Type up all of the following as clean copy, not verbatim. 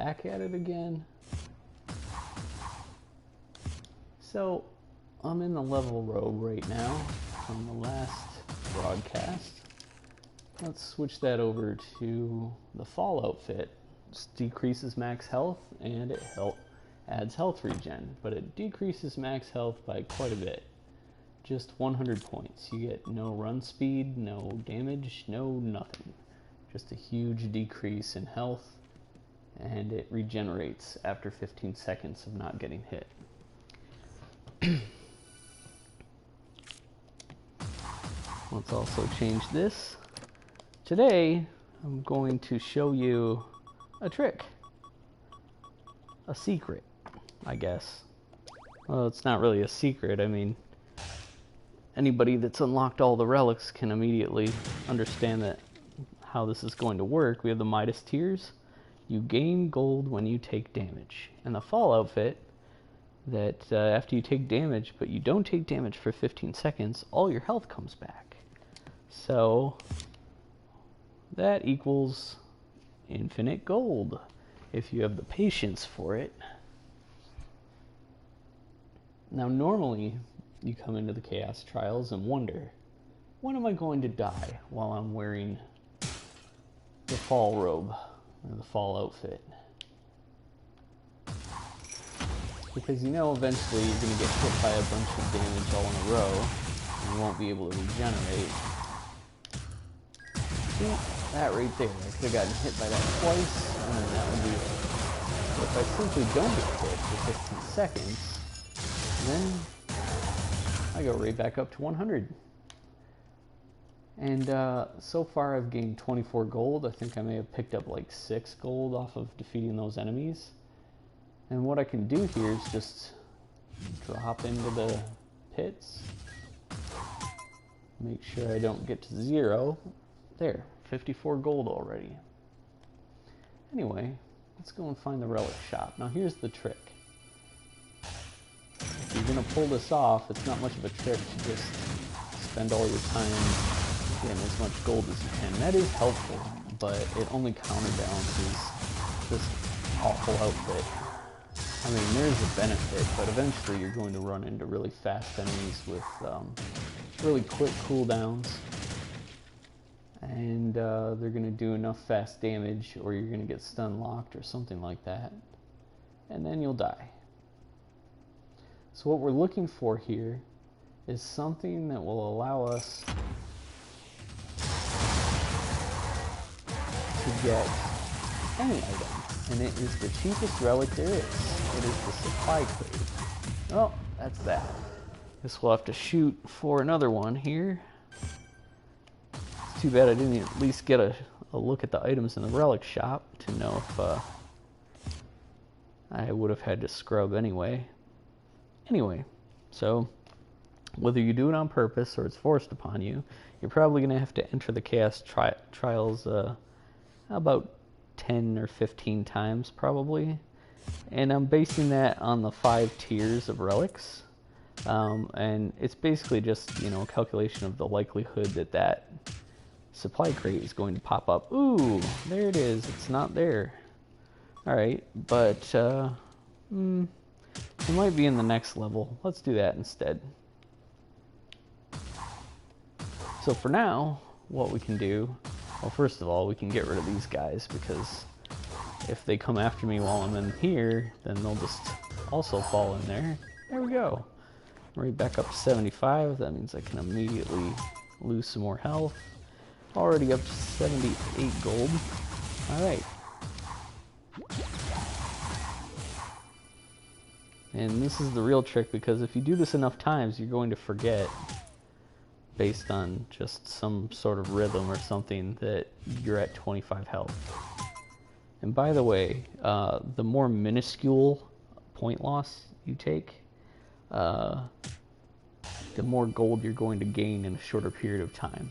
back at it again. So I'm in the level robe right now from the last broadcast. Let's switch that over to the fall outfit. This decreases max health and it adds health regen, but it decreases max health by quite a bit. Just 100 points. You get no run speed, no damage, no nothing. Just a huge decrease in health, and it regenerates after 15 seconds of not getting hit. Let's also change this. Today, I'm going to show you a trick. A secret, I guess. Well, it's not really a secret. I mean, anybody that's unlocked all the relics can immediately understand that how this is going to work. We have the Midas tiers. You gain gold when you take damage. And the fall outfit, that after you take damage, but you don't take damage for 15 seconds, all your health comes back. So that equals infinite gold, if you have the patience for it. Now normally, you come into the Chaos Trials and wonder, when am I going to die while I'm wearing the fall robe, or the fall outfit? Because you know eventually you're going to get hit by a bunch of damage all in a row, and you won't be able to regenerate. See, that right there, I could have gotten hit by that twice, and then that would be it. But if I simply don't get hit for 15 seconds, then I go right back up to 100. And so far I've gained 24 gold. I think I may have picked up like 6 gold off of defeating those enemies. And what I can do here is just drop into the pits. Make sure I don't get to 0. There, 54 gold already. Anyway, let's go and find the relic shop. Now here's the trick. If you're going to pull this off, it's not much of a trick to just spend all your time getting as much gold as you can. That is helpful, but it only counterbalances this awful outfit. I mean, there's a benefit, but eventually you're going to run into really fast enemies with really quick cooldowns. And they're going to do enough fast damage, or you're going to get stun locked or something like that. And then you'll die. So what we're looking for here is something that will allow us to get any item. And it is the cheapest relic there is. It is the supply crate. Well, that's that. Guess we'll have to shoot for another one here. It's too bad I didn't at least get a look at the items in the relic shop to know if I would have had to scrub anyway. Anyway, so whether you do it on purpose or it's forced upon you, you're probably going to have to enter the Chaos Trials about 10 or 15 times probably. And I'm basing that on the 5 tiers of relics. And it's basically just, you know, a calculation of the likelihood that that supply crate is going to pop up. Ooh, there it is. It's not there. Alright, but it might be in the next level. Let's do that instead. So for now, what we can do, well, first of all, we can get rid of these guys, because if they come after me while I'm in here, then they'll just also fall in there. There we go. Right back up to 75. That means I can immediately lose some more health. Already up to 78 gold. Alright. And this is the real trick, because if you do this enough times, you're going to forget, based on just some sort of rhythm or something, that you're at 25 health. And by the way, the more minuscule point loss you take, the more gold you're going to gain in a shorter period of time.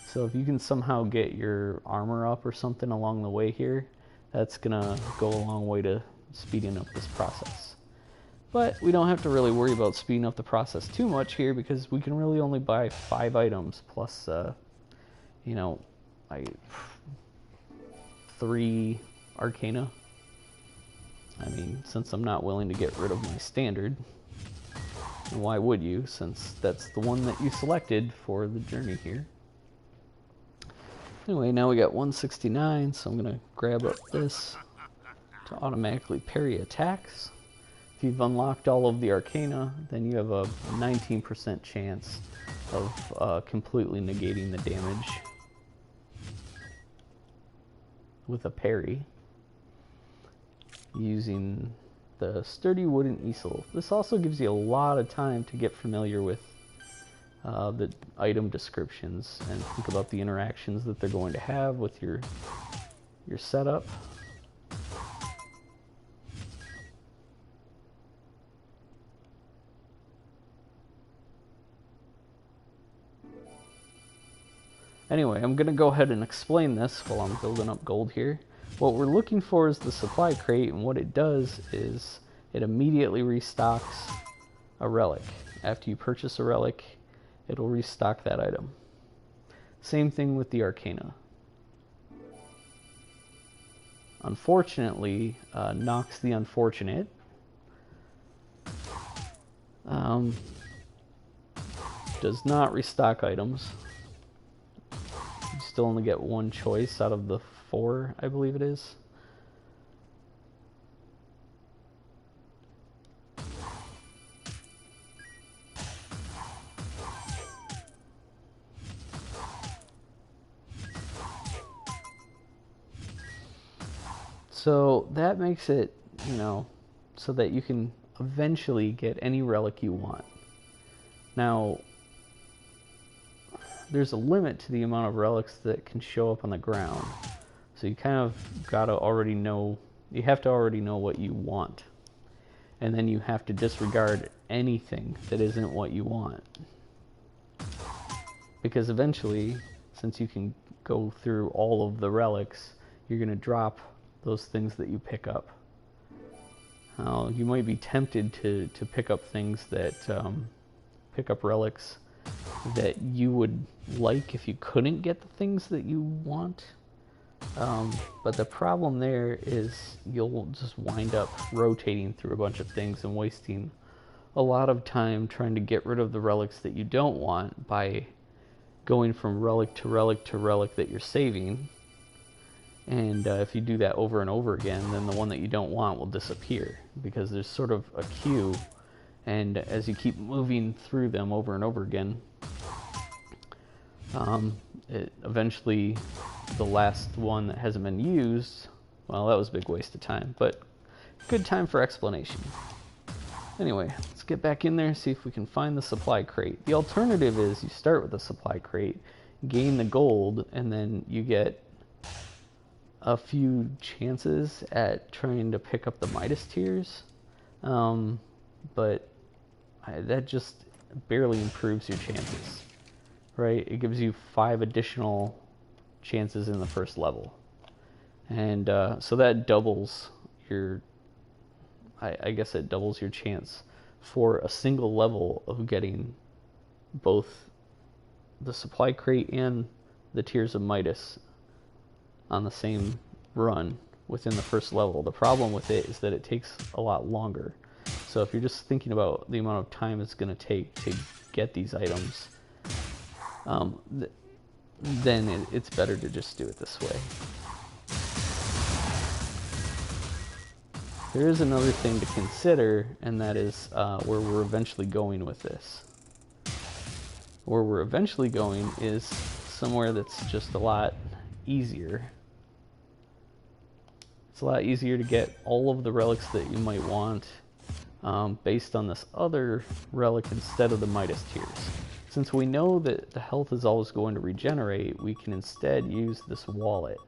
So if you can somehow get your armor up or something along the way here, that's gonna go a long way to speeding up this process. But we don't have to really worry about speeding up the process too much here, because we can really only buy 5 items plus, you know, 3 Arcana I mean, since I'm not willing to get rid of my standard, and why would you, since that's the one that you selected for the journey here. Anyway, now we got 169, so I'm going to grab up this to automatically parry attacks. If you've unlocked all of the Arcana, then you have a 19% chance of completely negating the damage with a parry using the sturdy wooden easel. This also gives you a lot of time to get familiar with the item descriptions and think about the interactions that they're going to have with your setup. Anyway, I'm going to go ahead and explain this while I'm building up gold here. What we're looking for is the supply crate, and what it does is it immediately restocks a relic. After you purchase a relic, it'll restock that item. Same thing with the Arcana. Unfortunately, Nox the Unfortunate does not restock items. You still only get one choice out of the 4, I believe it is. So that makes it, so that you can eventually get any relic you want. Now, there's a limit to the amount of relics that can show up on the ground. So you kind of gotta already know, you have to already know what you want. And then you have to disregard anything that isn't what you want. Because eventually, since you can go through all of the relics, you're gonna drop those things that you pick up. You might be tempted to pick up things that, pick up relics that you would like if you couldn't get the things that you want. But the problem there is you'll just wind up rotating through a bunch of things and wasting a lot of time trying to get rid of the relics that you don't want by going from relic to relic to relic that you're saving. And if you do that over and over again, then the one that you don't want will disappear, because there's sort of a queue, and as you keep moving through them over and over again, eventually the last one that hasn't been used, well, that was a big waste of time, but good time for explanation. Anyway, let's get back in there and see if we can find the supply crate. The alternative is you start with the supply crate, gain the gold, and then you get a few chances at trying to pick up the Midas tiers, but that just barely improves your chances, right? It gives you 5 additional chances in the first level, and so that doubles your, I guess it doubles your chance for a single level of getting both the supply crate and the tiers of Midas on the same run within the first level. The problem with it is that it takes a lot longer. So if you're just thinking about the amount of time it's going to take to get these items, then it's better to just do it this way. There is another thing to consider, and that is where we're eventually going with this. Where we're eventually going is somewhere that's just a lot easier. It's a lot easier to get all of the relics that you might want based on this other relic instead of the Midas tiers. Since we know that the health is always going to regenerate, we can instead use this wallet.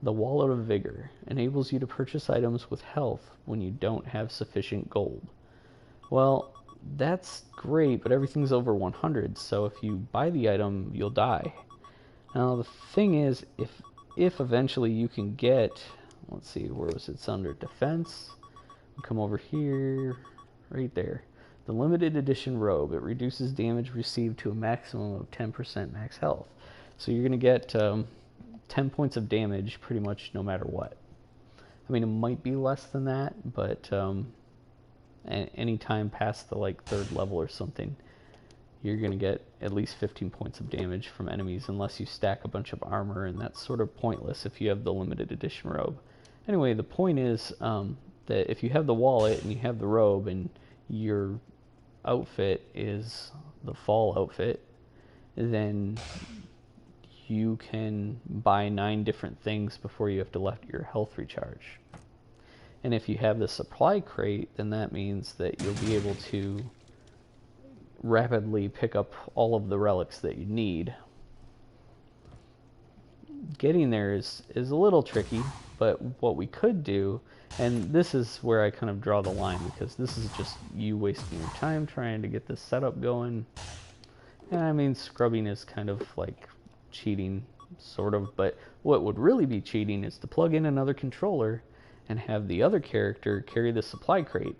The Wallet of Vigor enables you to purchase items with health when you don't have sufficient gold. Well, that's great, but everything's over 100, so if you buy the item, you'll die. Now, the thing is, if eventually you can get, let's see, where was it? It's under defense. Come over here, right there. The limited edition robe. It reduces damage received to a maximum of 10% max health. So you're going to get 10 points of damage pretty much no matter what. I mean, it might be less than that, but any time past the like 3rd level or something, you're going to get at least 15 points of damage from enemies unless you stack a bunch of armor, and that's sort of pointless if you have the limited edition robe. Anyway, the point is that if you have the wallet and you have the robe and your outfit is the fall outfit, then you can buy 9 different things before you have to let your health recharge. And if you have the supply crate, then that means that you'll be able to rapidly pick up all of the relics that you need. Getting there is a little tricky, but what we could do, and this is where I kind of draw the line, because this is just you wasting your time trying to get this setup going. And I mean, scrubbing is kind of like cheating, sort of, but what would really be cheating is to plug in another controller and have the other character carry the supply crate,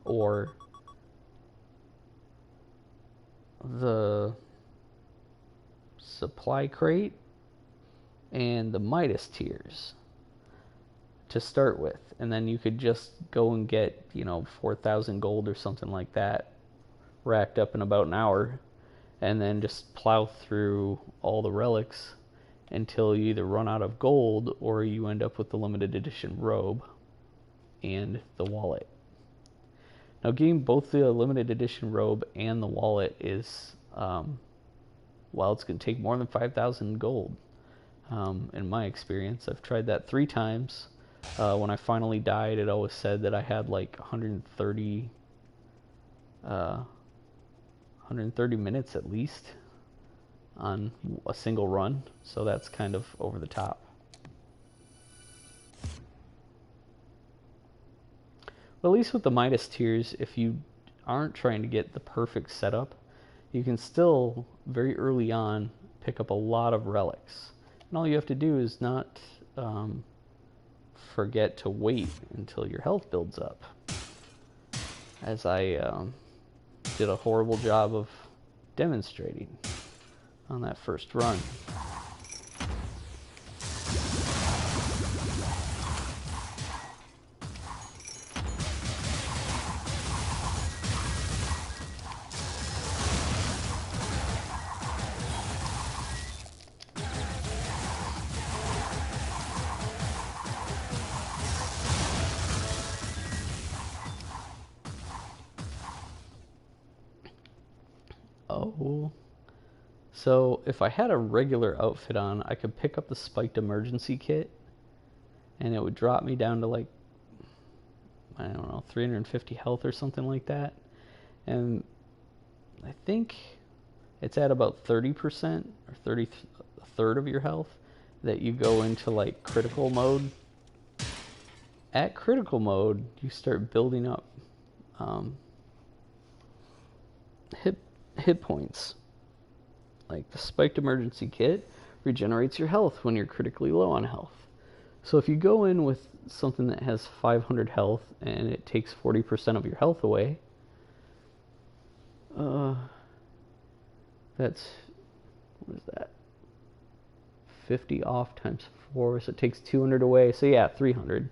or the supply crate and the Midas tiers to start with, and then you could just go and get, 4,000 gold or something like that racked up in about an hour, and then just plow through all the relics until you either run out of gold or you end up with the limited edition robe and the wallet. Now, getting both the limited edition robe and the wallet is, it's going to take more than 5,000 gold. In my experience, I've tried that 3 times. When I finally died, it always said that I had like 130 minutes at least on a single run, so that's kind of over the top. But at least with the Midas tiers, if you aren't trying to get the perfect setup, you can still very early on pick up a lot of relics. And all you have to do is not forget to wait until your health builds up, as I did a horrible job of demonstrating on that first run. Oh, so if I had a regular outfit on, I could pick up the spiked emergency kit, and it would drop me down to like, I don't know, 350 health or something like that. And I think it's at about 30% or 30, a third of your health that you go into like critical mode. At critical mode, you start building up hit points. Like the spiked emergency kit regenerates your health when you're critically low on health. So if you go in with something that has 500 health and it takes 40% of your health away, that's, what is that? 50 off times 4, so it takes 200 away. So yeah, 300.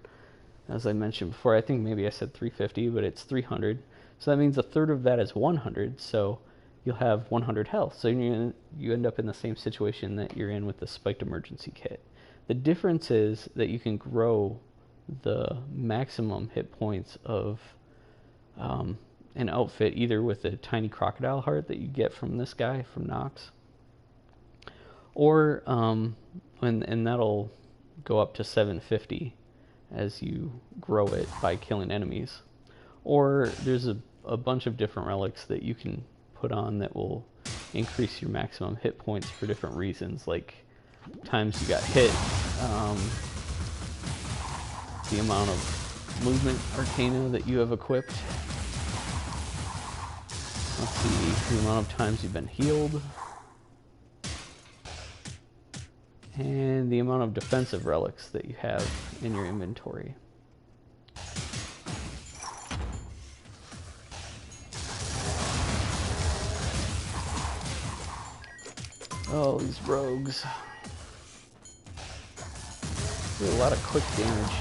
As I mentioned before, I think maybe I said 350, but it's 300. So that means a third of that is 100, so you'll have 100 health. So you end up in the same situation that you're in with the spiked emergency kit. The difference is that you can grow the maximum hit points of an outfit either with a tiny crocodile heart that you get from this guy, from Nox, or, and that'll go up to 750 as you grow it by killing enemies. Or there's a bunch of different relics that you can put on that will increase your maximum hit points for different reasons, like times you got hit, the amount of movement arcana that you have equipped, let's see, the amount of times you've been healed, and the amount of defensive relics that you have in your inventory. Oh, these rogues. Do a lot of quick damage.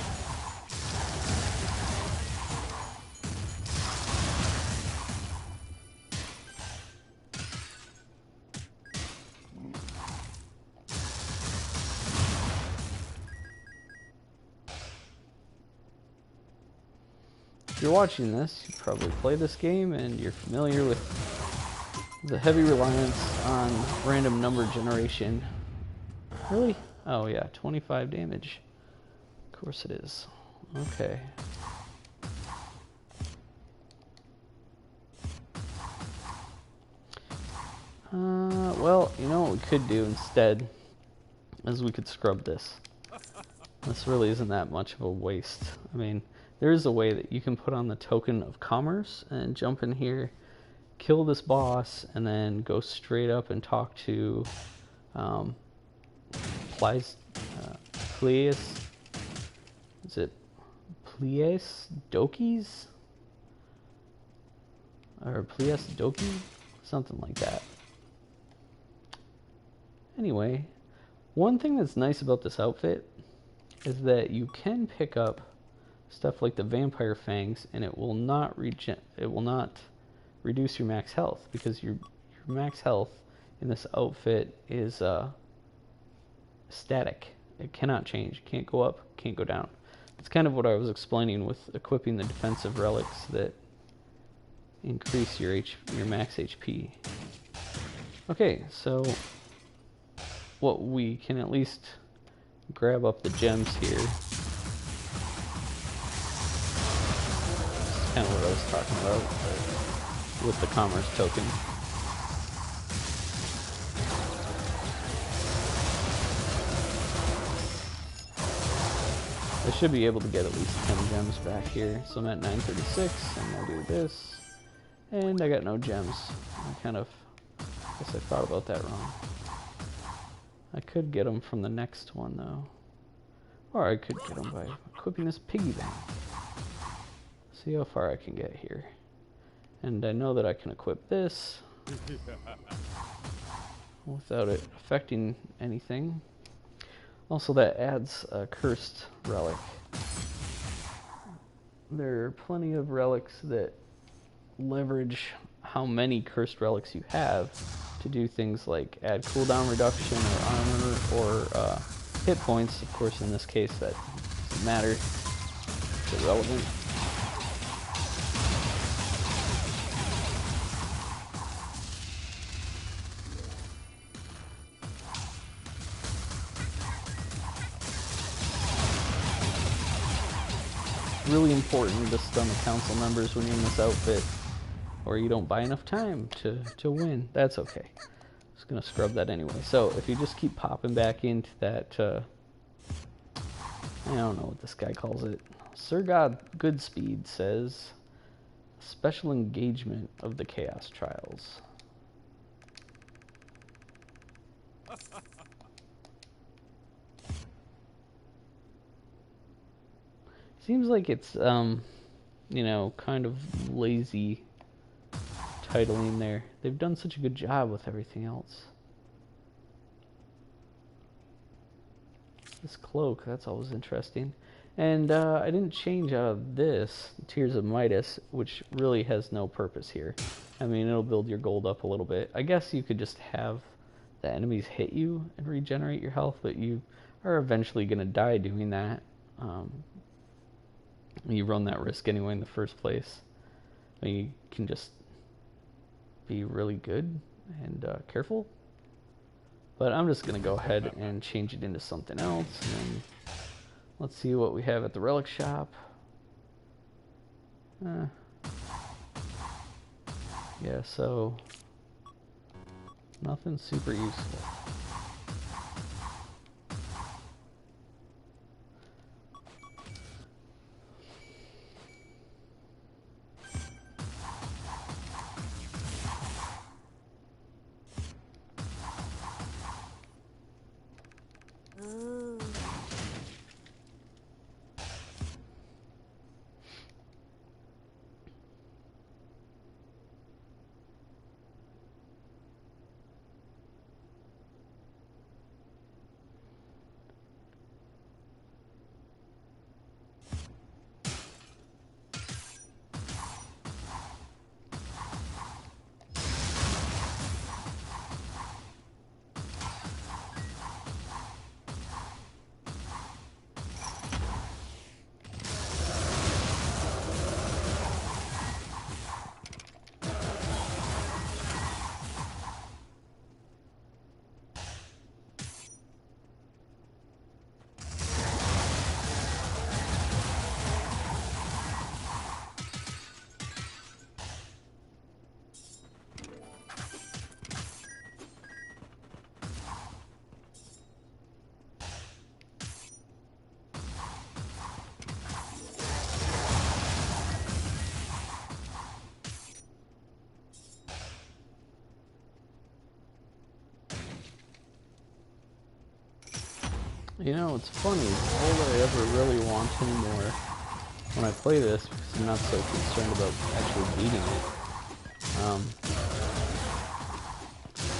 If you're watching this, you probably play this game and you're familiar with the heavy reliance on random number generation. Really? Oh yeah, 25 damage. Of course it is. Okay. Well, you know what we could do instead is we could scrub this. This really isn't that much of a waste. I mean, there is a way that you can put on the token of commerce and jump in here, kill this boss, and then go straight up and talk to Plies, Plies, is it Plies Dokis? Or Plies Doki? Something like that. Anyway, one thing that's nice about this outfit is that you can pick up stuff like the vampire fangs, and it will not reduce your max health, because your max health in this outfit is static. It cannot change. It can't go up, can't go down. It's kind of what I was explaining with equipping the defensive relics that increase your max HP. Okay, so what we can at least grab up the gems here. That's kind of what I was talking about with the commerce token. I should be able to get at least 10 gems back here. So I'm at 936, and I'll do this. And I got no gems. I guess I thought about that wrong. I could get them from the next one, though. Or I could get them by equipping this piggy bank. See how far I can get here. And I know that I can equip this without it affecting anything. Also, that adds a cursed relic. There are plenty of relics that leverage how many cursed relics you have to do things like add cooldown reduction or armor or hit points. Of course, in this case, that doesn't matter. It's irrelevant. Really important to stun the council members when you're in this outfit, or you don't buy enough time to win. That's okay. Just gonna scrub that anyway. So if you just keep popping back into that, I don't know what this guy calls it. Sir God Goodspeed says, special engagement of the Chaos Trials. Seems like it's, you know, kind of lazy titling there. They've done such a good job with everything else. This cloak, that's always interesting. And I didn't change out of this, Tears of Midas, which really has no purpose here. I mean, it'll build your gold up a little bit. I guess you could just have the enemies hit you and regenerate your health, but you are eventually going to die doing that. You run that risk anyway in the first place. I mean, you can just be really good and careful. But I'm just going to go ahead and change it into something else. And let's see what we have at the relic shop. Yeah, so nothing super useful. You know, it's funny. All that I ever really want anymore when I play this, because I'm not so concerned about actually beating it.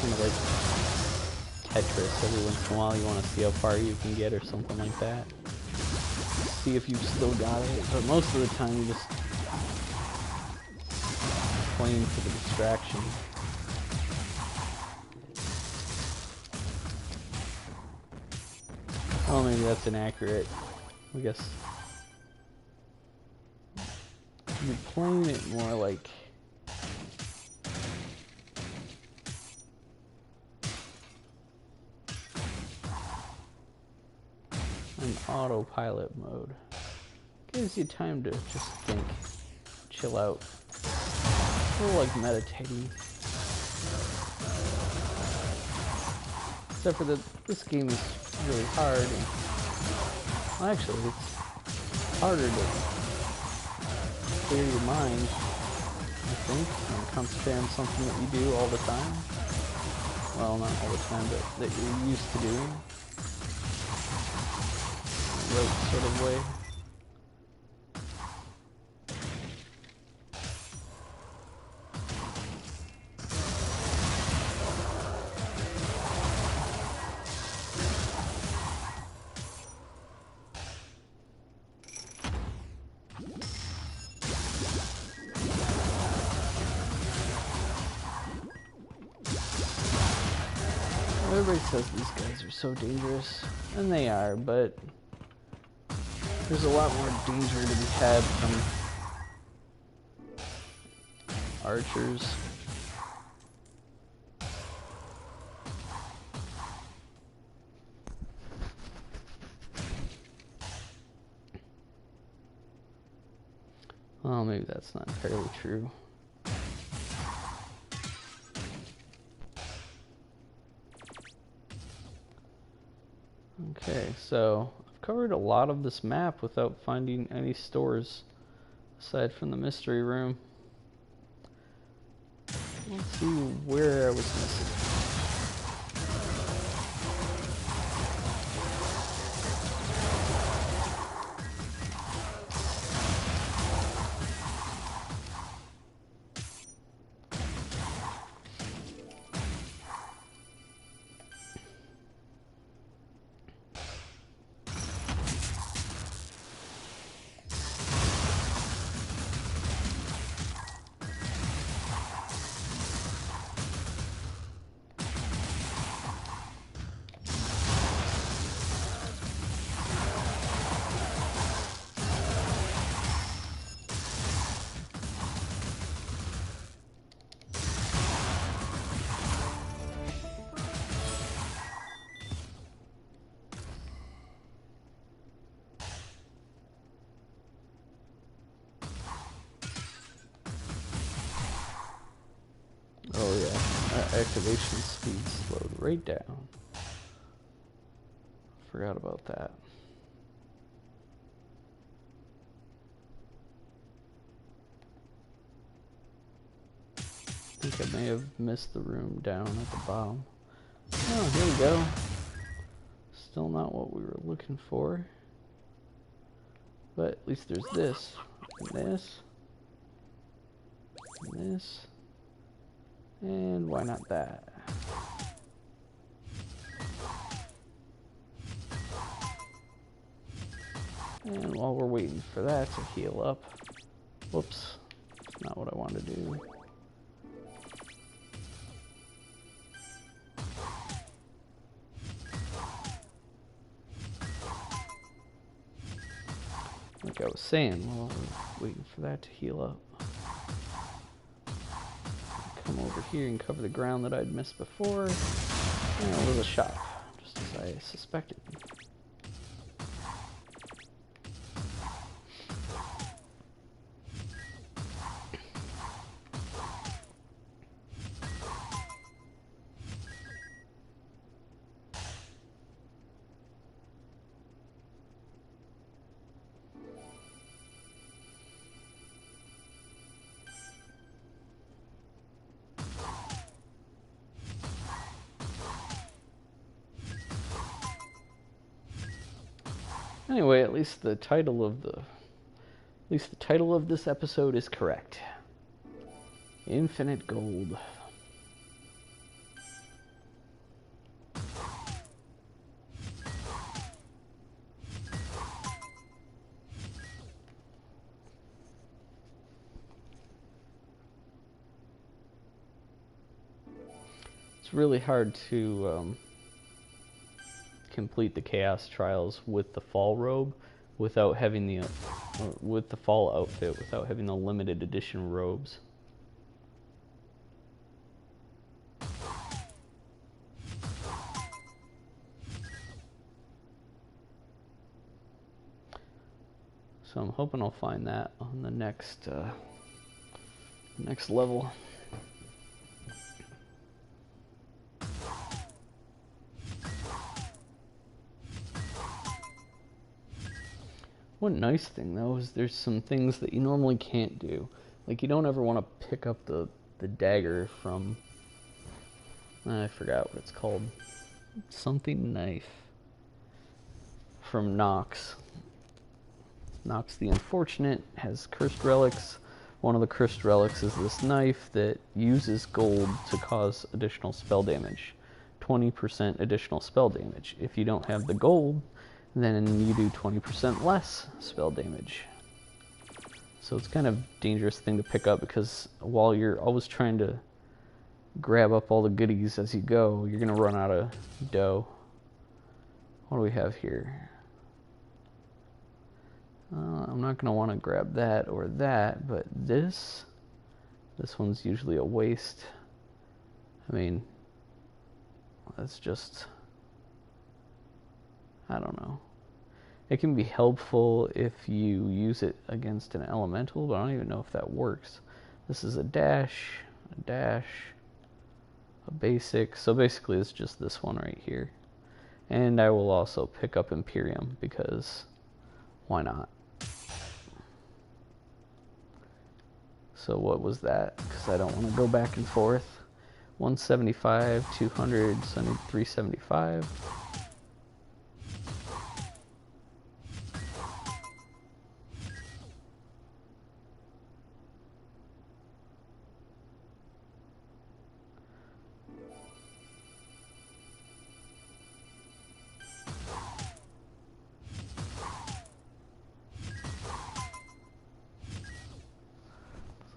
Kind of like Tetris. Every once in a while, you want to see how far you can get or something like that. See if you've still got it. But most of the time, you just playing for the distraction. Oh, maybe that's inaccurate. I guess you're playing it more like an autopilot mode. Gives you time to just think, chill out. A little like meditating. Except for that this game is really hard. And, well, actually, it's harder to clear your mind, I think, and concentrate on something that you do all the time. Well, not all the time, but that you're used to doing. In a rote sort of way. Everybody says these guys are so dangerous, and they are, but there's a lot more danger to be had from archers. Well, maybe that's not entirely true. Okay, so I've covered a lot of this map without finding any stores aside from the mystery room. Let's see where I was missing. Oh yeah, our activation speed slowed right down. Forgot about that. I think I may have missed the room down at the bottom. Oh, here we go. Still not what we were looking for. But at least there's this, and this, and this. And why not that? And while we're waiting for that to heal up, whoops, that's not what I wanted to do. Like I was saying, while we're waiting for that to heal up. Come over here and cover the ground that I'd missed before. And a little shop, just as I suspected. Anyway, at least the title of this episode is correct. Infinite gold. It's really hard to complete the Chaos Trials with the fall robe without having the with the fall outfit without having the limited edition robes. So I'm hoping I'll find that on the next level. One nice thing though is there's some things that you normally can't do. Like you don't ever want to pick up the dagger from, I forgot what it's called. Something knife. From Nox. Nox the Unfortunate has cursed relics. One of the cursed relics is this knife that uses gold to cause additional spell damage. 20% additional spell damage. If you don't have the gold, then you do 20% less spell damage. So it's kind of a dangerous thing to pick up because while you're always trying to grab up all the goodies as you go, you're going to run out of dough. What do we have here? I'm not going to want to grab that or that, but this one's usually a waste. I mean, that's just, I don't know. It can be helpful if you use it against an elemental, but I don't even know if that works. This is a dash, a basic. So basically it's just this one right here. And I will also pick up Imperium because why not? So what was that? Because I don't want to go back and forth. 175, 200, so I need 375.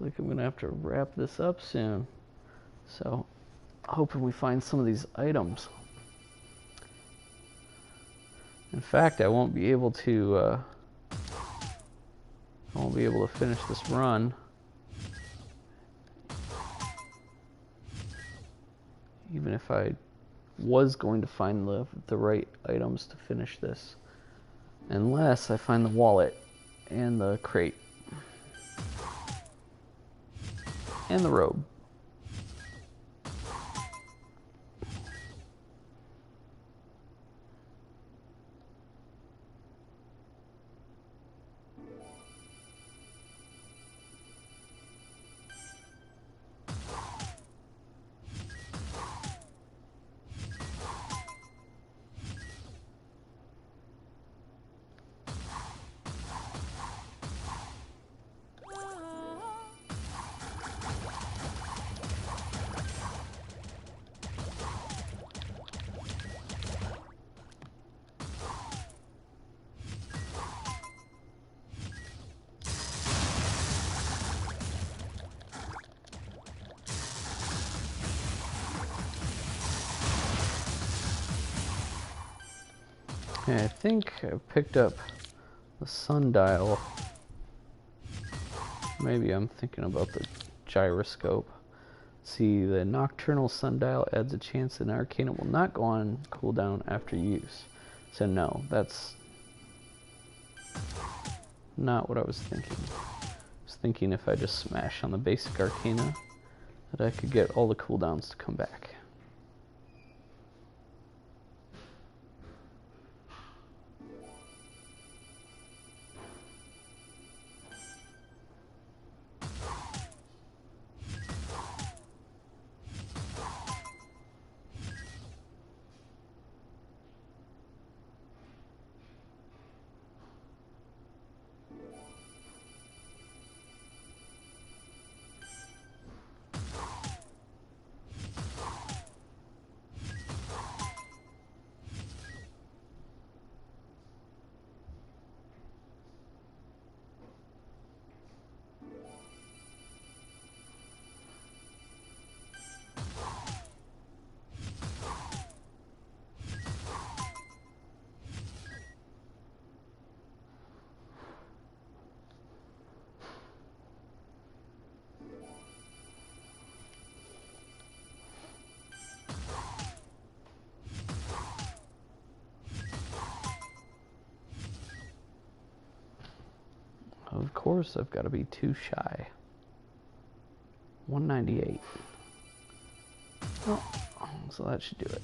Looks like I'm gonna have to wrap this up soon. So, hoping we find some of these items. In fact, I won't be able to finish this run even if I was going to find the right items to finish this, unless I find the wallet and the crate and the robe. Okay, I think I picked up the sundial. Maybe I'm thinking about the gyroscope. See, the nocturnal sundial adds a chance that an arcana will not go on cooldown after use. So no, that's not what I was thinking. I was thinking if I just smash on the basic arcana, that I could get all the cooldowns to come back. Of course, I've got to be too shy. 198. Oh, so that should do it.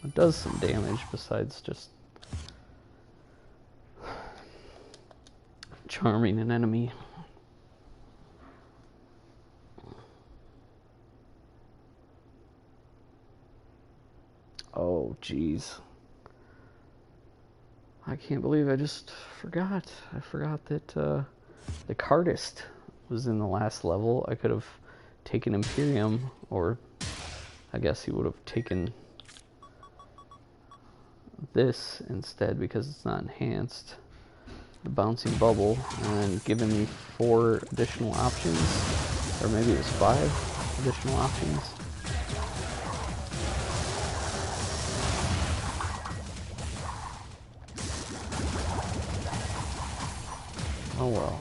It does some damage besides just charming an enemy. Oh, jeez. I can't believe I just forgot. I forgot that the Cardist was in the last level. I could have taken Imperium, or I guess he would have taken this instead because it's not enhanced. The bouncing bubble, and given me 4 additional options, or maybe it was 5 additional options. Oh well.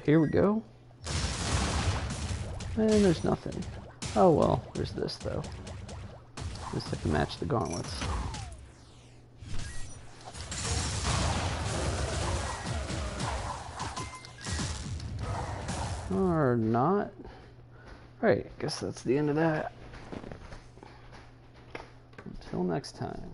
Here we go. And there's nothing. Oh well, there's this though. At least I can match the gauntlets. Or not. Alright, I guess that's the end of that. Until next time.